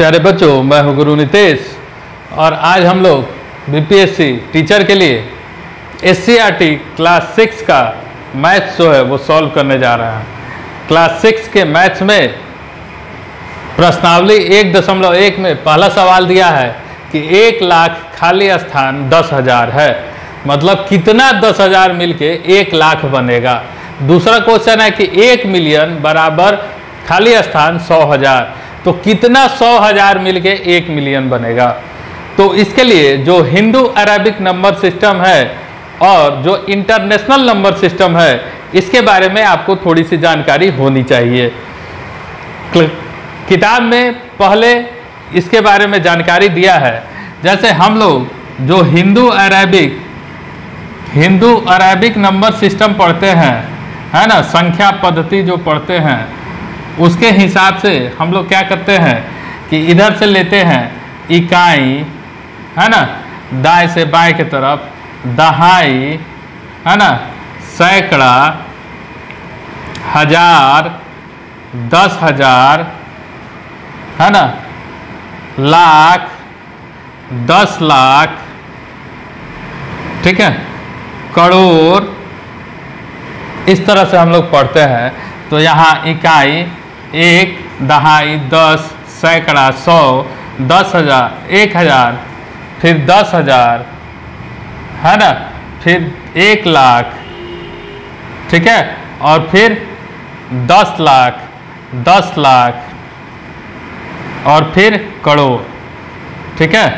प्यारे बच्चों, मैं हूं गुरु नितेश और आज हम लोग बीपीएससी टीचर के लिए एससीईआरटी क्लास 6 का मैथ्स जो है वो सॉल्व करने जा रहे हैं। क्लास 6 के मैथ्स में प्रश्नावली 1.1 में पहला सवाल दिया है कि 1 लाख खाली स्थान 10,000 है, मतलब कितना 10,000 मिलके 1 लाख बनेगा। दूसरा क्वेश्चन है कि 1 मिलियन बराबर खाली स्थान 100,000, तो कितना 100,000 मिलके 1 मिलियन बनेगा। तो इसके लिए जो हिंदू अरेबिक नंबर सिस्टम है और जो इंटरनेशनल नंबर सिस्टम है, इसके बारे में आपको थोड़ी सी जानकारी होनी चाहिए। किताब में पहले इसके बारे में जानकारी दिया है। जैसे हम लोग जो हिंदू अरेबिक नंबर सिस्टम पढ़ते हैं, है ना, संख्या पद्धति जो पढ़ते हैं, उसके हिसाब से हम लोग क्या करते हैं कि इधर से लेते हैं इकाई, है ना, दाएं से बाएं की तरफ, दहाई, है ना, सैकड़ा, हजार, 10,000, है ना, लाख, 10 लाख, ठीक है, करोड़, इस तरह से हम लोग पढ़ते हैं। तो यहाँ इकाई 1, दहाई, 10, सैकड़ा, 100, 10,000, 1,000, फिर 10,000, है ना, फिर 1 लाख, ठीक है, और फिर 10 लाख, 10 लाख, और फिर करोड़, ठीक है,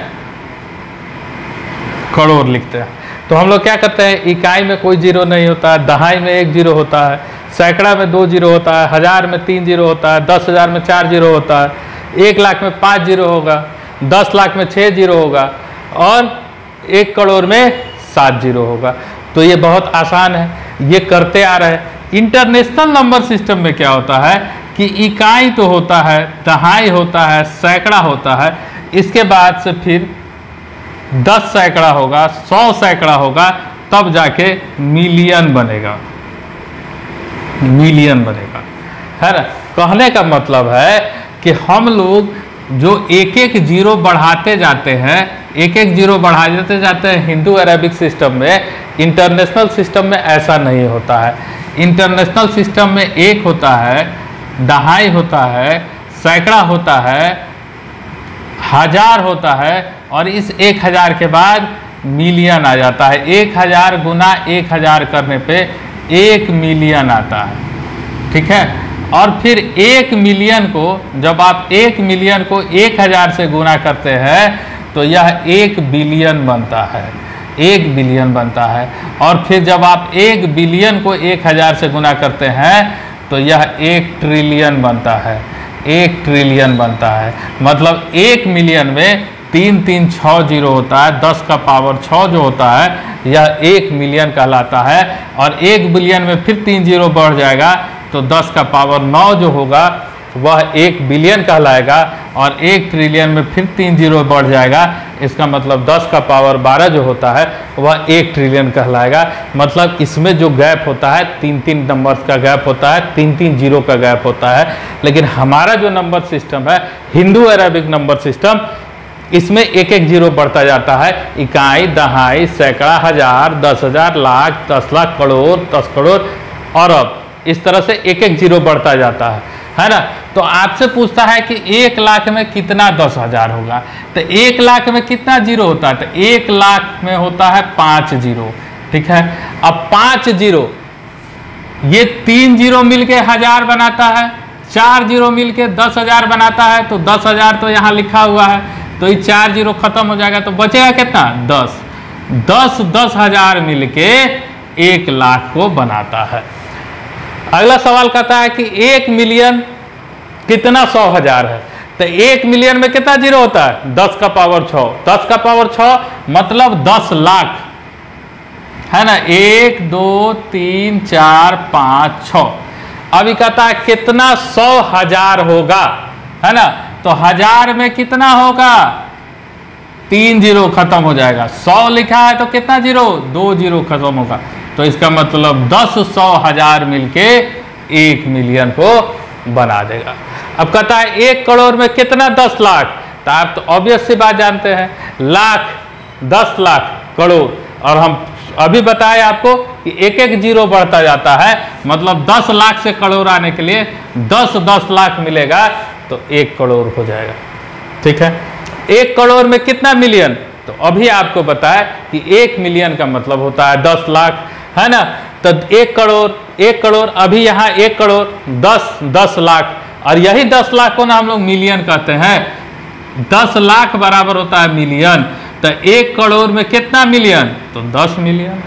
करोड़ लिखते हैं। तो हम लोग क्या करते हैं, इकाई में कोई जीरो नहीं होता है, दहाई में 1 जीरो होता है, सैकड़ा में 2 जीरो होता है, हजार में 3 जीरो होता है, 10,000 में 4 जीरो होता है, 1 लाख में 5 जीरो होगा, 10 लाख में 6 जीरो होगा, और 1 करोड़ में 7 जीरो होगा। तो ये बहुत आसान है, ये करते आ रहे हैं। इंटरनेशनल नंबर सिस्टम में क्या होता है कि इकाई तो होता है, दहाई होता है, सैकड़ा होता है, इसके बाद से फिर 10 सैकड़ा होगा, 100 सैकड़ा होगा, तब जाके मिलियन बनेगा, मिलियन बनेगा, है ना। कहने का मतलब है कि हम लोग जो एक एक जीरो बढ़ाते जाते हैं, एक एक जीरो बढ़ाते जाते हैं हिंदू अरेबिक सिस्टम में। इंटरनेशनल सिस्टम में ऐसा नहीं होता है। इंटरनेशनल सिस्टम में 1 होता है, दहाई होता है, सैकड़ा होता है, हजार होता है, और इस 1,000 के बाद मिलियन आ जाता है। 1,000 गुना 1,000 करने पे 1 मिलियन आता है, ठीक है। और फिर 1 मिलियन को, जब आप 1 मिलियन को 1,000 से गुना करते हैं तो यह 1 बिलियन बनता है, 1 बिलियन बनता है। और फिर जब आप 1 बिलियन को 1,000 से गुना करते हैं तो यह 1 ट्रिलियन बनता है, 1 ट्रिलियन बनता है। मतलब 1 मिलियन में 3 6 जीरो होता है, 10 का पावर 6 जो होता है, यह 1 मिलियन कहलाता है। और 1 बिलियन में फिर 3 जीरो बढ़ जाएगा तो 10 का पावर 9 जो होगा वह 1 बिलियन कहलाएगा। और 1 ट्रिलियन में फिर 3 जीरो बढ़ जाएगा, इसका मतलब 10 का पावर 12 जो होता है वह 1 ट्रिलियन कहलाएगा। मतलब इसमें जो गैप होता है 3 नंबर्स का गैप होता है, 3 जीरो का गैप होता है। लेकिन हमारा जो नंबर सिस्टम है, हिंदू अरेबिक नंबर सिस्टम, इसमें 1 जीरो बढ़ता जाता है। इकाई, दहाई, सैकड़ा, हजार, 10,000, लाख, 10 लाख, करोड़, 10 करोड़, अरब, इस तरह से 1 जीरो बढ़ता जाता है ना। तो आपसे पूछता है कि 1 लाख में कितना 10,000 होगा, तो 1 लाख में कितना जीरो होता है, तो 1 लाख में होता है 5 जीरो, ठीक है। अब 5 जीरो, ये 3 जीरो मिलके 1000 बनाता है, 4 जीरो मिलके 10,000 बनाता है। तो 10,000 तो यहाँ लिखा हुआ है, तो ये 4 जीरो खत्म हो जाएगा, तो बचेगा कितना, 10। 10,000 मिलके 1 लाख को बनाता है। अगला सवाल कहता है कि 1 मिलियन कितना 100,000 है, तो 1 मिलियन में कितना जीरो होता है, 10 का पावर 6, 10 का पावर 6 मतलब 10 लाख, है ना। 1 2 3 4 5 6। अभी कहता है कितना 100,000 होगा, है ना। तो 1000 में कितना होगा, 3 जीरो खत्म हो जाएगा। 100 लिखा है तो कितना जीरो, 2 जीरो खत्म होगा। तो इसका मतलब 10 100 1000 मिलके 1 मिलियन को बना देगा। अब कहता है 1 करोड़ में कितना 10 लाख, तो आप तो ऑब्वियस सी बात जानते हैं, लाख, 10 लाख, करोड़। और हम अभी बताए आपको कि एक एक जीरो बढ़ता जाता है, मतलब 10 लाख से करोड़ आने के लिए 10 लाख मिलेगा तो 1 करोड़ हो जाएगा। ठीक है, 1 करोड़ में कितना मिलियन, तो अभी आपको बताया कि 1 मिलियन का मतलब होता है 10 लाख, है ना। तो 1 करोड़ अभी यहाँ 1 करोड़ 10 लाख, और यही 10 लाख को ना हम लोग मिलियन कहते हैं। 10 लाख बराबर होता है मिलियन, तो 1 करोड़ में कितना मिलियन, तो 10 मिलियन।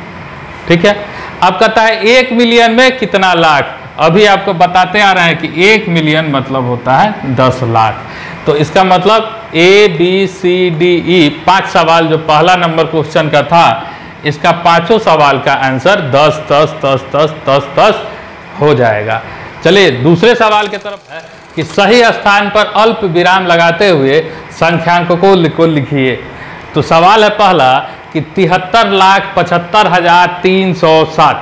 ठीक है, अब कहता है 1 मिलियन में कितना लाख, अभी आपको बताते आ रहे हैं कि 1 मिलियन मतलब होता है 10 लाख। तो इसका मतलब ABCDE 5 सवाल जो पहला नंबर क्वेश्चन का था, इसका 5 सवाल का आंसर 10 10 10 10 10 10 हो जाएगा। चलिए दूसरे सवाल की तरफ है कि सही स्थान पर अल्प विराम लगाते हुए संख्यांकों को लिखिए। तो सवाल है पहला कि 73,75,307।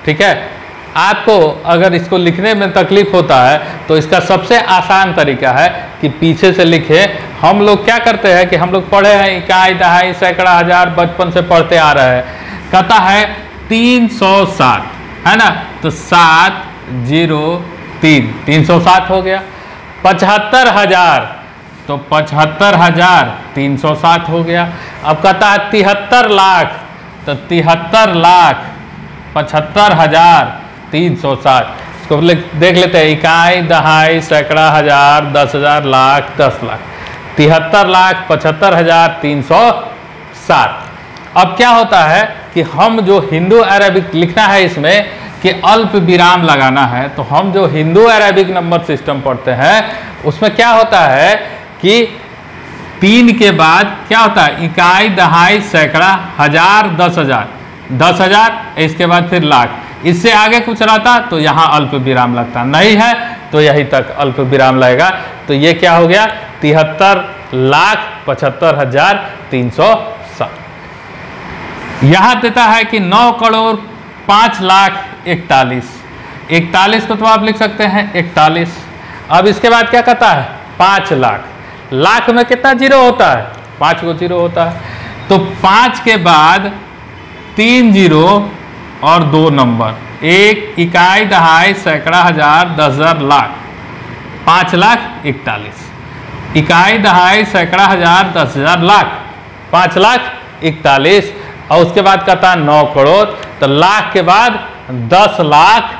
ठीक है, आपको अगर इसको लिखने में तकलीफ होता है तो इसका सबसे आसान तरीका है कि पीछे से लिखे। हम लोग क्या करते हैं कि हम लोग पढ़े हैं इकाई, दहाई, सैकड़ा, हजार, बचपन से पढ़ते आ रहे हैं। कहता है 307, है ना, तो 703, 307 हो गया। 75,000, तो 75,307 हो गया। अब कहता है 73 लाख, तो 73 लाख 75,307। इसको देख लेते हैं, इकाई, दहाई, सैकड़ा, हजार, 10,000, लाख, 10 लाख। 73 लाख 75,307। अब क्या होता है कि हम जो हिंदू अरेबिक लिखना है इसमें कि अल्प विराम लगाना है, तो हम जो हिंदू अरेबिक नंबर सिस्टम पढ़ते हैं उसमें क्या होता है कि 3 के बाद क्या होता है, इकाई, दहाई, सैकड़ा, हजार, 10,000, 10,000, इसके बाद फिर लाख। इससे आगे कुछ रहता तो यहाँ अल्प विराम लगता, नहीं है तो यहीं तक अल्प विराम लगेगा। तो ये क्या हो गया, 73,75,307। यहाँ देता है कि 9 करोड़ 5,41,41 को तो आप लिख सकते हैं 41। अब इसके बाद क्या कहता है 5 लाख, लाख में कितना जीरो होता है, 5 को जीरो होता है। तो 5 के बाद 3 जीरो और 2 नंबर, 1 इकाई, दहाई, सैकड़ा, हजार, 10,000, लाख, 5,41,41। इकाई, दहाई, सैकड़ा, हजार, 10,000, लाख, 5,41,41। और उसके बाद कहता है 9 करोड़, तो लाख के बाद 10 लाख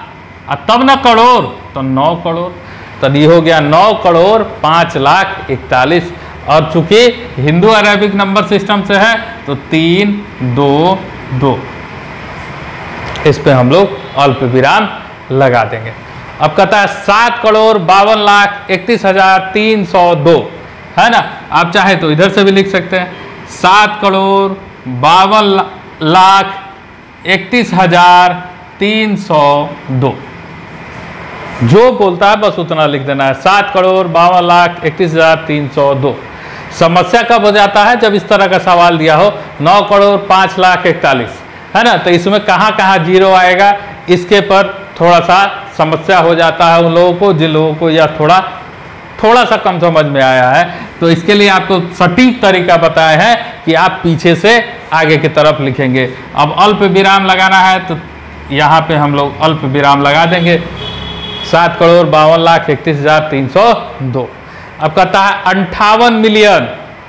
और तब ना करोड़, तो 9 करोड़। तो ये हो गया 9 करोड़ 5,41,41। और चूंकि हिंदू अरेबिक नंबर सिस्टम से है तो 3 2 2 इस पे हम लोग अल्प विराम लगा देंगे। अब कहता है 7 करोड़ 52,31,302, है ना। आप चाहे तो इधर से भी लिख सकते हैं 7 करोड़ 52,31,302। जो बोलता है बस उतना लिख देना है, 7 करोड़ 52,31,302। समस्या कब हो जाता है, जब इस तरह का सवाल दिया हो 9 करोड़ 5,41,41, है ना, तो इसमें कहाँ कहाँ जीरो आएगा, इसके पर थोड़ा सा समस्या हो जाता है उन लोगों को जिन लोगों को यह थोड़ा सा कम समझ में आया है। तो इसके लिए आपको सटीक तरीका बताया है कि आप पीछे से आगे की तरफ लिखेंगे। अब अल्प विराम लगाना है तो यहाँ पे हम लोग अल्प विराम लगा देंगे, 7 करोड़ 52,31,302। अब कहता है 58 मिलियन,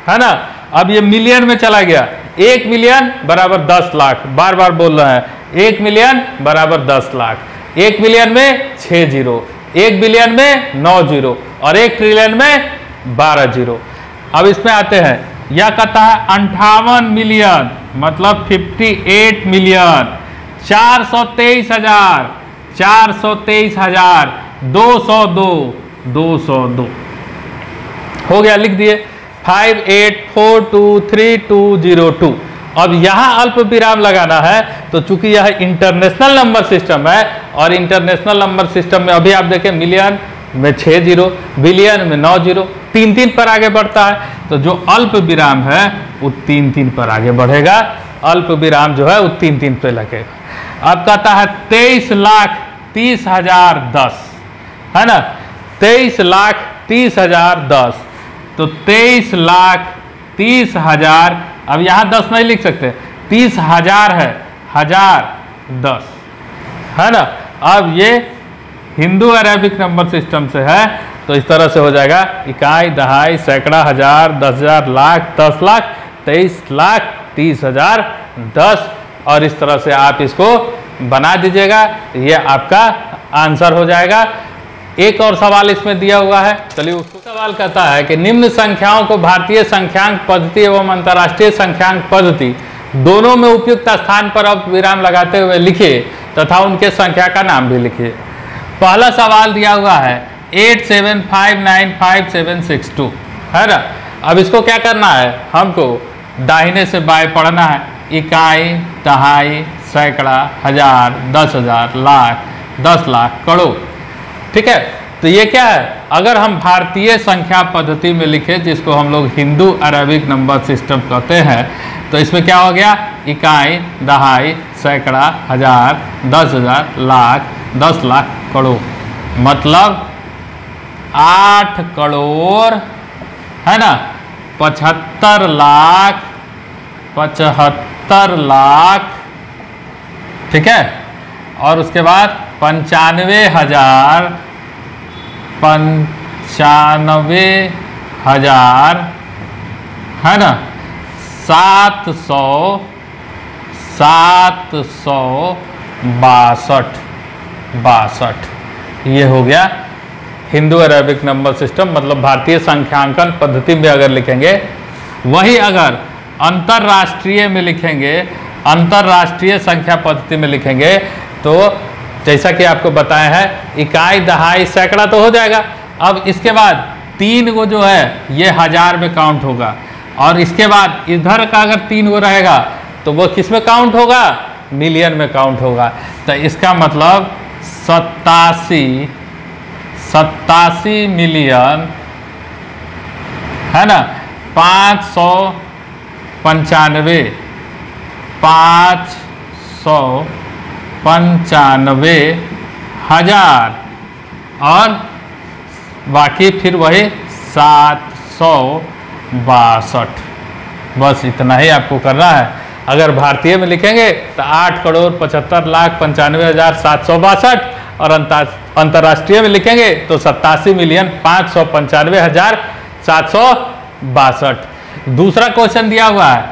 है ना। अब ये मिलियन में चला गया, 1 मिलियन बराबर 10 लाख, बार बार बोल रहे हैं, 1 मिलियन बराबर 10 लाख, 1 मिलियन में 6 जीरो, 1 बिलियन में 9 जीरो और 1 ट्रिलियन में 12 जीरो। अब इसमें आते हैं, यह कहता है 58 मिलियन मतलब 58 मिलियन 423,202 हो गया, लिख दिए 58423202। अब यहाँ अल्प विराम लगाना है, तो चूंकि यह इंटरनेशनल नंबर सिस्टम है और इंटरनेशनल नंबर सिस्टम में अभी आप देखें मिलियन में 6 जीरो, बिलियन में 9 जीरो, 3-3 पर आगे बढ़ता है। तो जो अल्प विराम है वो 3-3 पर आगे बढ़ेगा, अल्प विराम जो है वो 3-3 पे लगेगा। अब कहता है 23,30,10, है ना, 23,30,10 30,010, तो 23,30,000। अब यहाँ 10 नहीं लिख सकते, 30,000 है, 1010 है ना। अब ये हिंदू अरेबिक नंबर सिस्टम से है, तो इस तरह से हो जाएगा इकाई, दहाई, सैकड़ा, हजार, 10,000, लाख, 10 लाख, 23,30,010। और इस तरह से आप इसको बना दीजिएगा, ये आपका आंसर हो जाएगा। एक और सवाल इसमें दिया हुआ है, चलिए उसको। सवाल कहता है कि निम्न संख्याओं को भारतीय संख्यांक पद्धति एवं अंतर्राष्ट्रीय संख्यांक पद्धति दोनों में उपयुक्त स्थान पर अब विराम लगाते हुए लिखिए तथा उनके संख्या का नाम भी लिखिए। पहला सवाल दिया हुआ है 87595762 है ना। अब इसको क्या करना है, हमको दाहिने से बाएं पढ़ना है। इकाई, दहाई, सैकड़ा, हजार, 10,000, लाख, 10 लाख, करोड़, ठीक है। तो ये क्या है, अगर हम भारतीय संख्या पद्धति में लिखे, जिसको हम लोग हिंदू अरेबिक नंबर सिस्टम कहते हैं, तो इसमें क्या हो गया, इकाई, दहाई, सैकड़ा, हजार, 10,000, लाख, 10 लाख, करोड़, मतलब 8 करोड़ है ना, 75 लाख, 75 लाख, ठीक है। और उसके बाद 95,000, 95,000 है ना, 762, ये हो गया हिंदू अरेबिक नंबर सिस्टम, मतलब भारतीय संख्यांकन पद्धति में अगर लिखेंगे। वही अगर अंतर्राष्ट्रीय में लिखेंगे, अंतर्राष्ट्रीय संख्या पद्धति में लिखेंगे, तो जैसा कि आपको बताया है, इकाई, दहाई, सैकड़ा तो हो जाएगा। अब इसके बाद 3 को जो है ये हजार में काउंट होगा, और इसके बाद इधर का अगर 3 को रहेगा तो वो किस में काउंट होगा, मिलियन में काउंट होगा। तो इसका मतलब 87 मिलियन है ना, 595,000 और बाकी फिर वही 762। बस इतना ही आपको करना है। अगर भारतीय में लिखेंगे तो 8,75,95,762 और अंतर्राष्ट्रीय में लिखेंगे तो 87,595,762। दूसरा क्वेश्चन दिया हुआ है,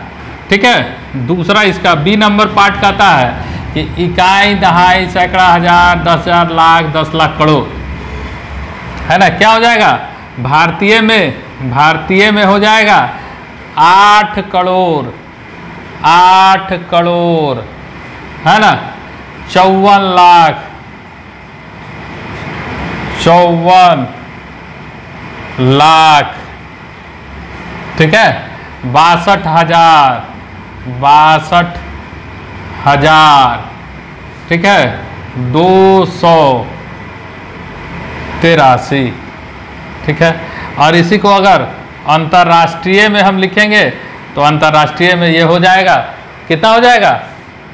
ठीक है। दूसरा इसका बी नंबर पार्ट कहता है कि इकाई, दहाई, सैकड़ा, हजार, 10,000, लाख, 10 लाख, करोड़ है ना। क्या हो जाएगा, भारतीय में हो जाएगा 8 करोड़ है ना, 54 लाख, 54 लाख, ठीक है। 62,000, ठीक है। 283, ठीक है। और इसी को अगर अंतर्राष्ट्रीय में हम लिखेंगे तो अंतर्राष्ट्रीय में ये हो जाएगा, कितना हो जाएगा,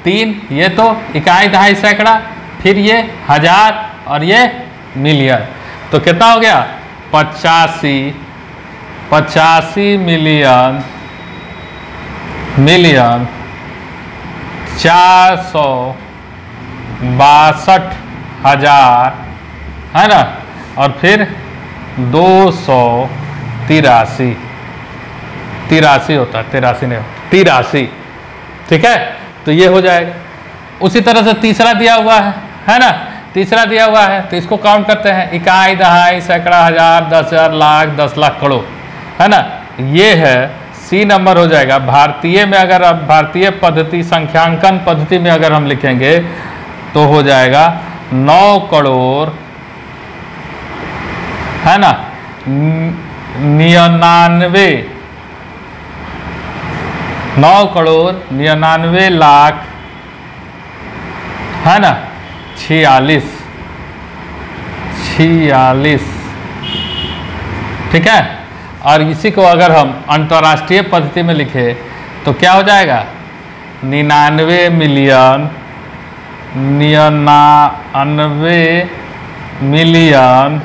3, ये तो इकाई, दहाई, सैकड़ा, फिर ये हजार और ये मिलियन, तो कितना हो गया, 85 मिलियन 462,000 है ना, और फिर 283 होता है, 83 नहीं, 83, ठीक है। तो ये हो जाएगा। उसी तरह से तीसरा दिया हुआ है ना, तीसरा दिया हुआ है, तो इसको काउंट करते हैं। इकाई, दहाई, सैकड़ा, हजार, 10,000, लाख, 10 लाख, करोड़ है ना। ये है सी नंबर हो जाएगा। भारतीय में अगर अब भारतीय पद्धति, संख्यांकन पद्धति में अगर हम लिखेंगे तो हो जाएगा 9 करोड़ है ना, 99 लाख है ना, 46, ठीक है। और इसी को अगर हम अंतर्राष्ट्रीय पद्धति में लिखे तो क्या हो जाएगा, 99 मिलियन 99 मिलियन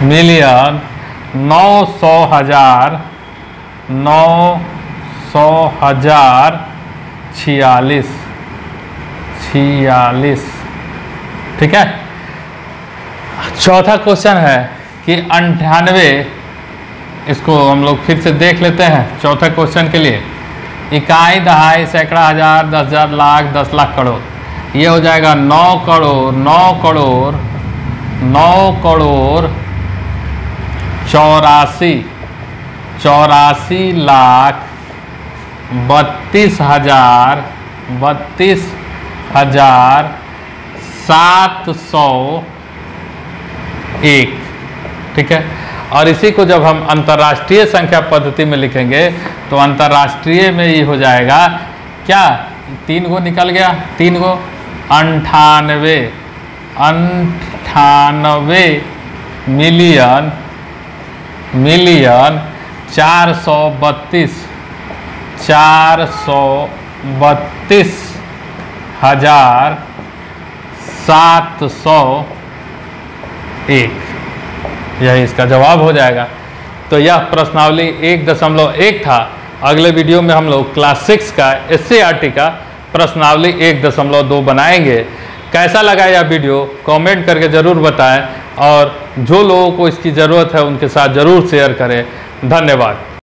मिलियन 900,000 46 ठीक है। चौथा क्वेश्चन है कि 98, इसको हम लोग फिर से देख लेते हैं चौथे क्वेश्चन के लिए। इकाई, दहाई, सैकड़ा, हजार, 10,000, लाख, 10 लाख, करोड़। ये हो जाएगा 9 करोड़ 84 लाख 32,701 ठीक है। और इसी को जब हम अंतर्राष्ट्रीय संख्या पद्धति में लिखेंगे तो अंतर्राष्ट्रीय में ये हो जाएगा क्या, 3 गो निकल गया, 3 गो 98 मिलियन 432,701, यही इसका जवाब हो जाएगा। तो यह प्रश्नावली 1.1 था। अगले वीडियो में हम लोग क्लास 6 का SCERT का प्रश्नावली 1.2 बनाएंगे। कैसा लगा यह वीडियो कमेंट करके ज़रूर बताएं और जो लोगों को इसकी ज़रूरत है उनके साथ ज़रूर शेयर करें। धन्यवाद।